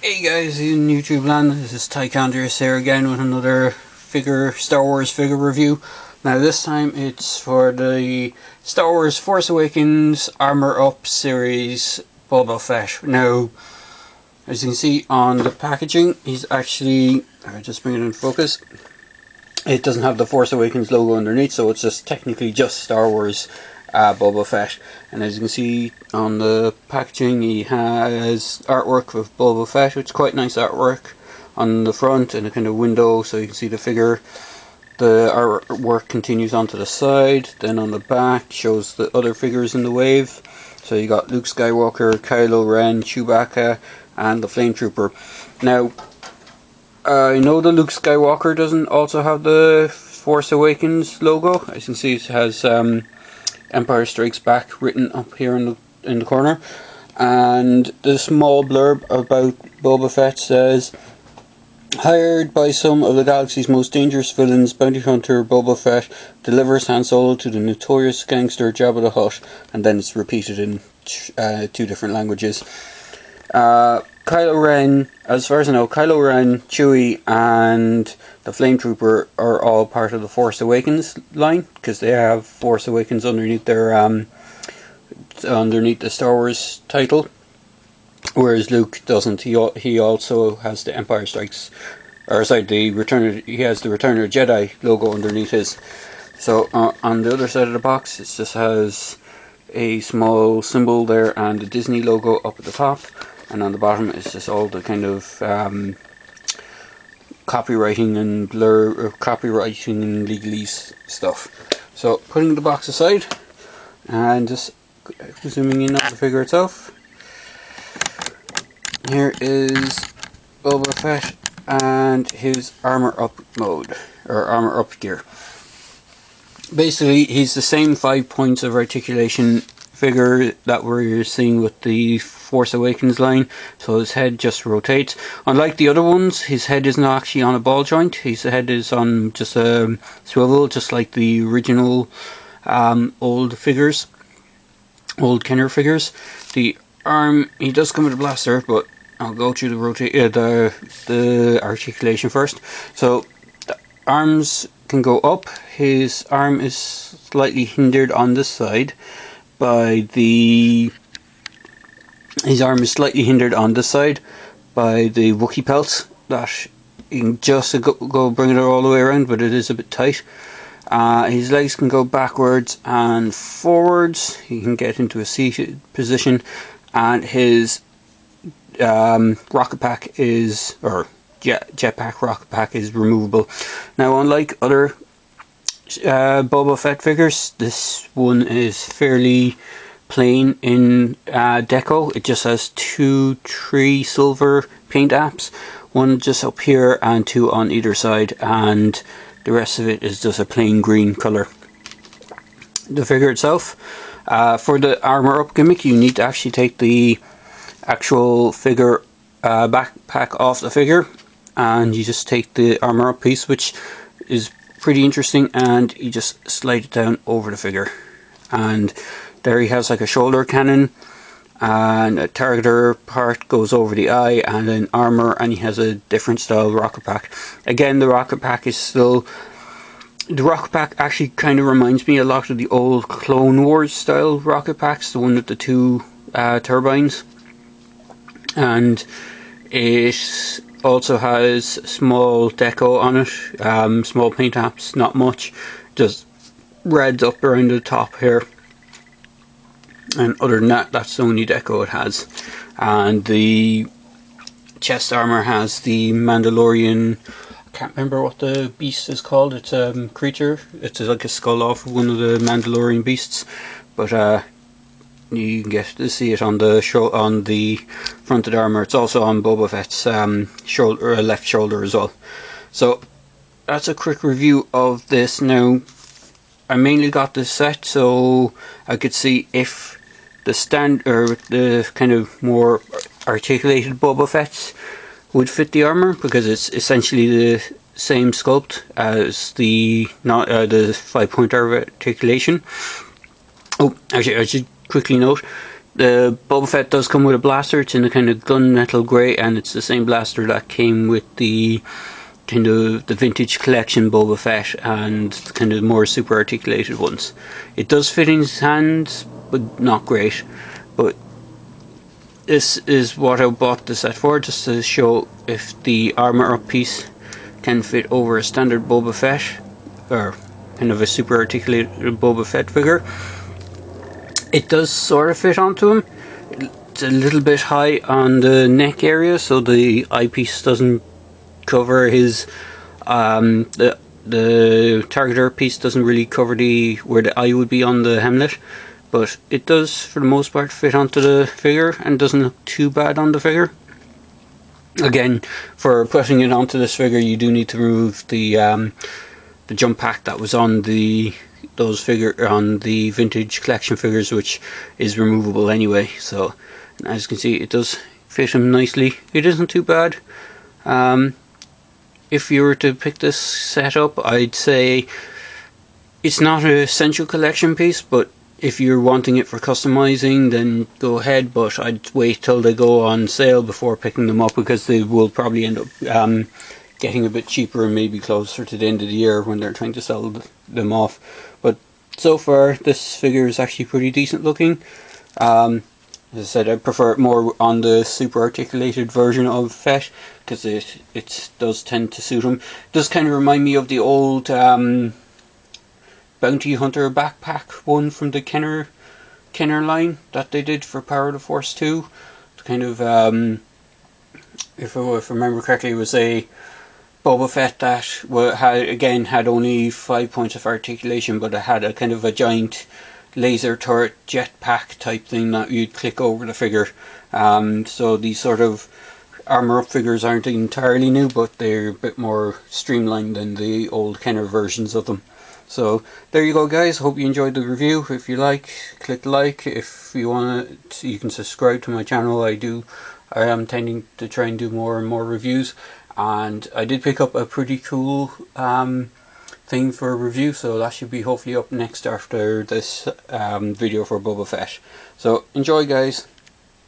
Hey guys in YouTube land, this is Tycandrius here again with another Star Wars figure review. Now this time it's for the Star Wars Force Awakens Armour Up series Boba Fett. Now, as you can see on the packaging, he's actually, I'll just bring it in focus, it doesn't have the Force Awakens logo underneath, so it's just technically just Star Wars Boba Fett. And as you can see on the packaging, he has artwork of Boba Fett. It's quite nice artwork on the front and a kind of window so you can see the figure. The artwork continues onto the side, then on the back shows the other figures in the wave. So you got Luke Skywalker, Kylo Ren, Chewbacca and the Flame Trooper. Now I know the Luke Skywalker doesn't also have the Force Awakens logo. As you can see, it has Empire Strikes Back written up here in the corner, and the small blurb about Boba Fett says, hired by some of the galaxy's most dangerous villains, bounty hunter Boba Fett delivers Han Solo to the notorious gangster Jabba the Hutt, and then it's repeated in two different languages. Kylo Ren, as far as I know, Kylo Ren, Chewie and the Flame Trooper are all part of the Force Awakens line, because they have Force Awakens underneath their underneath the Star Wars title, whereas Luke doesn't. He also has the Empire Strikes, or sorry, he has the Return of the Jedi logo underneath his. So on the other side of the box, it just has a small symbol there and the Disney logo up at the top. And on the bottom is just all the kind of copywriting and copywriting and legalese stuff. So putting the box aside and just zooming in on the figure itself. Here is Boba Fett and his armor up mode, or armor up gear. Basically, he's the same 5 points of articulation figure that we're seeing with the Force Awakens line, so his head just rotates. Unlike the other ones, his head is not actually on a ball joint. His head is on just a swivel, just like the original old Kenner figures. The arm, he does come with a blaster, but I'll go through the articulation first. So the arms can go up. His arm is slightly hindered on this side by the Wookiee pelts that you can just go bring it all the way around, but it is a bit tight. His legs can go backwards and forwards. He can get into a seated position, and his rocket pack is, or jetpack rocket pack is removable. Now, unlike other Boba Fett figures, this one is fairly plain in deco. It just has 3 silver paint apps, one just up here and 2 on either side, and the rest of it is just a plain green color. The figure itself, for the armor up gimmick, you need to actually take the actual figure backpack off the figure, and you just take the armor up piece, which is pretty interesting, and you just slide it down over the figure, and there he has like a shoulder cannon, and a targeter part goes over the eye, and then armor, and he has a different style rocket pack. Again, the rocket pack actually kind of reminds me a lot of the old Clone Wars style rocket packs, the one with the 2 turbines, and it also has small deco on it, small paint apps, not much, just reds up around the top here, and other than that, that's the only deco it has. And the chest armor has the Mandalorian, I can't remember what the beast is called, it's a creature, it's like a skull off of one of the Mandalorian beasts, but you can get to see it on the front of the armor. It's also on Boba Fett's left shoulder as well. So that's a quick review of this. Now, I mainly got this set so I could see if the kind of more articulated Boba Fett would fit the armor, because it's essentially the same sculpt as the 5 point articulation. Oh, actually, I should quickly note, The Boba Fett does come with a blaster. It's in a kind of gunmetal grey, and it's the same blaster that came with the kind of the vintage collection Boba Fett and the kind of more super articulated ones. It does fit in his hand, but not great. But this is what I bought the set for, just to show if the armour up piece can fit over a standard Boba Fett, or kind of a super articulated Boba Fett figure. It does sort of fit onto him. It's a little bit high on the neck area, so the eyepiece doesn't cover his the targeter piece doesn't really cover where the eye would be on the helmet, but it does for the most part fit onto the figure and doesn't look too bad on the figure. Again, for putting it onto this figure, you do need to remove the jump pack that was on the vintage collection figures, which is removable anyway. So as you can see, it does fit him nicely. It isn't too bad. If you were to pick this set up, I'd say it's not an essential collection piece, but if you're wanting it for customizing, then go ahead, but I'd wait till they go on sale before picking them up, because they will probably end up getting a bit cheaper, maybe closer to the end of the year when they're trying to sell them off. But so far, this figure is actually pretty decent looking. As I said, I prefer it more on the super articulated version of Fett, because it does tend to suit him. It does kind of remind me of the old Bounty Hunter backpack one from the Kenner line that they did for Power of the Force 2. It's kind of, if I remember correctly, it was a Boba Fett that had only 5 points of articulation, but it had a kind of a giant laser turret jetpack type thing that you'd click over the figure. So these sort of armour up figures aren't entirely new, but they're a bit more streamlined than the old Kenner versions of them. So there you go, guys. Hope you enjoyed the review. If you like, click like. If you want, you can subscribe to my channel. I am tending to try and do more and more reviews, and I did pick up a pretty cool thing for a review, so that should be hopefully up next after this video for Boba Fett. So enjoy, guys.